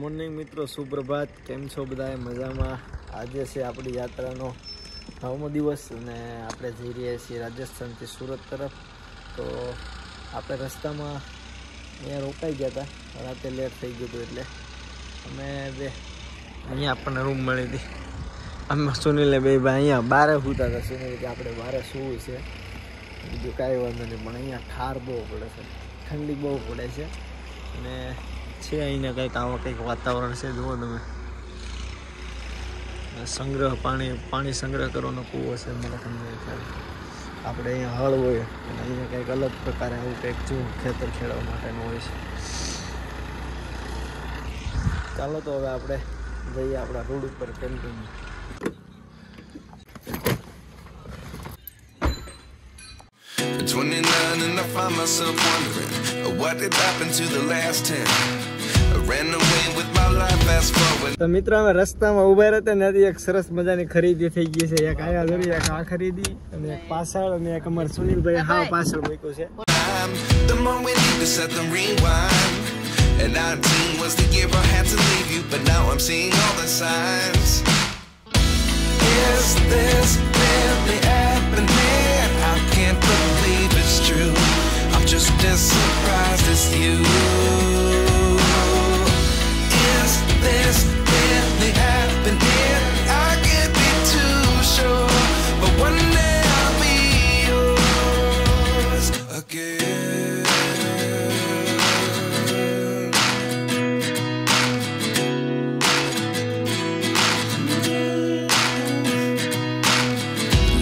Morning મિત્રો, સુપ્રભાત. કેમ છો બધાએ? મજામાં? આજે છે આપણી યાત્રાનો 9મો દિવસ અને આપણે જઈ રહ્યા છીએ રાજસ્થાનથી સુરત તરફ. તો આપણે રસ્તામાં અહીંયા રોકાઈ ગયા હતા, રાતે લેટ થઈ ગયું હતું એટલે અમે બે અહીંયા આપણને રૂમ મળી હતી. અમે સુનિલે બે અહીંયા બારે સૂતા હતા. સુનિલ કે આપણે બારે સૂવું છે, બીજું કાંઈ વાંધો નહીં, પણ અહીંયા ઠાર બહુ પડે છે, ઠંડી બહુ પડે છે અને છે અહીંયા કંઈક આવા કંઈક વાતાવરણ છે. જુઓ તમે, સંગ્રહ પાણી સંગ્રહ કરવાનો કૂવો છે. મને તમને આપણે અહીંયા હળ હોય અને અહીંયા કંઈક અલગ પ્રકારે આવું કંઈક જો ખેતર ખેડવા માટેનું હોય છે. ચાલો તો હવે આપણે જઈએ આપણા રોડ ઉપર continue. At 29 and I find myself wondering what did happen to the last 10. I ran away with my life, fast forward. તો મિત્રો, અમે રસ્તામાં ઉભા રહેતા ત્યાંથી એક સરસ મજાની ખરીદી થઈ ગઈ છે. એક આયા જોરી, એક આ ખરીદી અને એક પાછળ, અને એક અમાર સુનિલભાઈ હા પાછળ મૂક્યું છે. The more we need to set them rewind. And 19 was the year I had to leave you, but now I'm seeing all the signs. Is this really happening? I can't believe it's true. I'm just as surprised as you. Is this really happening? I can't be too sure, but one day I'll be yours again.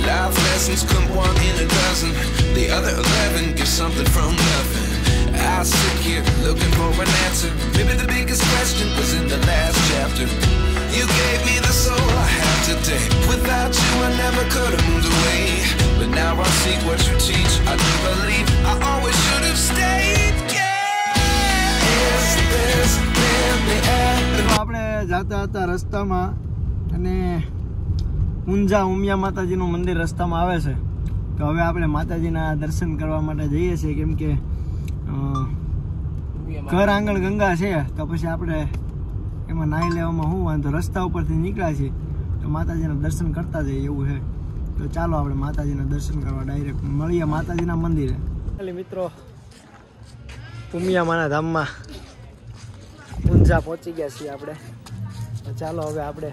Life lessons come one in a dozen. The other 11 give something from nothing. I sit here looking for an answer. Maybe the biggest question was in the last chapter. You gave me the soul I have today. Without you I never could have moved away. But now I see what you teach. I do believe I always should have stayed. Yeah. Is this really happening? આપણે જતા હતા રસ્તામાં અને ઊંઝા ઉમિયા માતાજીનું મંદિર રસ્તામાં આવે છે. તો હવે આપણે માતાજીના દર્શન કરવા માટે જઈએ છીએ, કેમ કે ઘર આંગણ ગંગા છે. તો પછી આપણે એમાં નાહી લેવામાં શું વાંધો, રસ્તા ઉપરથી નીકળ્યા છીએ તો માતાજીના દર્શન કરતા જઈએ એવું છે. તો ચાલો આપણે માતાજીના દર્શન કરવા ડાયરેક્ટ મળીએ માતાજીના મંદિરે. મિત્રો, ઉમિયામાના ધામમાં ઊંઝા પહોંચી ગયા છીએ આપણે. તો ચાલો હવે આપણે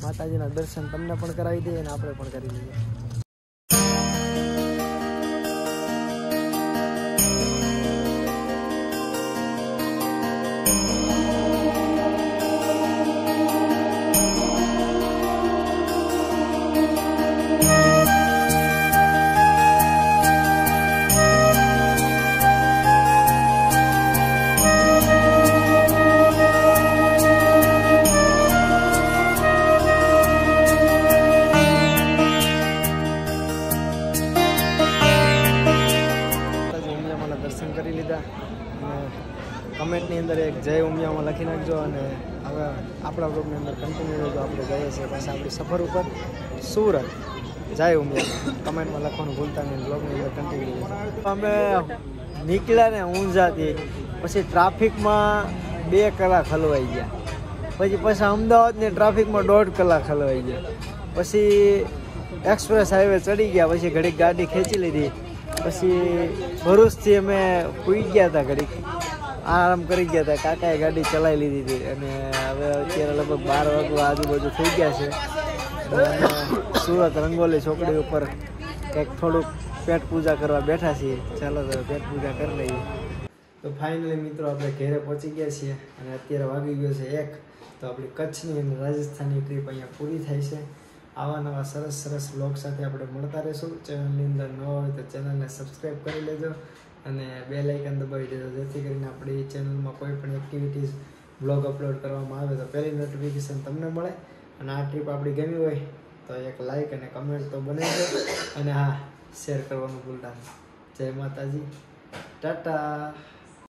માતાજીના દર્શન તમને પણ કરાવી દઈએ અને આપણે પણ કરી લઈએ. કરી લીધા અને કમેન્ટની અંદર એક જય ઉમિયામાં લખી નાખજો અને હવે આપણા બ્લોગની અંદર કન્ટિન્યુ રહેજો. આપણે જઈએ છીએ પાછા આપણી સફર ઉપર સુરત. જય ઉમિયા કમેન્ટમાં લખવાનું ભૂલતા નહીં. બ્લોગની અંદર કન્ટિન્યુ રહેજો. અમે નીકળ્યા ને ઊંઝાથી, પછી ટ્રાફિકમાં 2 કલાક હલવાઈ ગયા, પછી અમદાવાદની ટ્રાફિકમાં 1.5 કલાક હલવાઈ ગયા, પછી એક્સપ્રેસ હાઈવે ચડી ગયા, પછી ઘડીક ગાડી ખેંચી લીધી, પછી ભરૂચથી અમે સૂઈ ગયા હતા, ઘડીક આરામ કરી ગયા હતા. કાકાએ ગાડી ચલાવી લીધી હતી અને હવે અત્યારે લગભગ 12 વાગવા આજુબાજુ થઈ ગયા છે. સુરત રંગોલી ચોકડી ઉપર કંઈક થોડુંક પેટ પૂજા કરવા બેઠા છીએ. ચાલો તો પેટ પૂજા કરી લઈએ. તો ફાઇનલી મિત્રો, આપણે ઘરે પહોંચી ગયા છીએ અને અત્યારે વાગી ગયો છે 1. તો આપણી કચ્છની અને રાજસ્થાનની ટ્રીપ અહીંયા પૂરી થાય છે. આવા નવા સરસ સરસ બ્લોગ સાથે આપણે મળતા રહીશું. ચેનલની અંદર ન હોય તો ચેનલને સબસ્ક્રાઈબ કરી લેજો અને બેલ આઇકન દબાવી દેજો, જેથી કરીને આપણી ચેનલમાં કોઈ પણ એક્ટિવિટીઝ બ્લોગ અપલોડ કરવામાં આવે તો પહેલી નોટિફિકેશન તમને મળે. અને આ ટ્રીપ આપણી ગમી હોય તો એક લાઇક અને કમેન્ટ તો બનાવી દો અને હા, શેર કરવાનું ભૂલતા નહીં. જય માતાજી, ટાટા.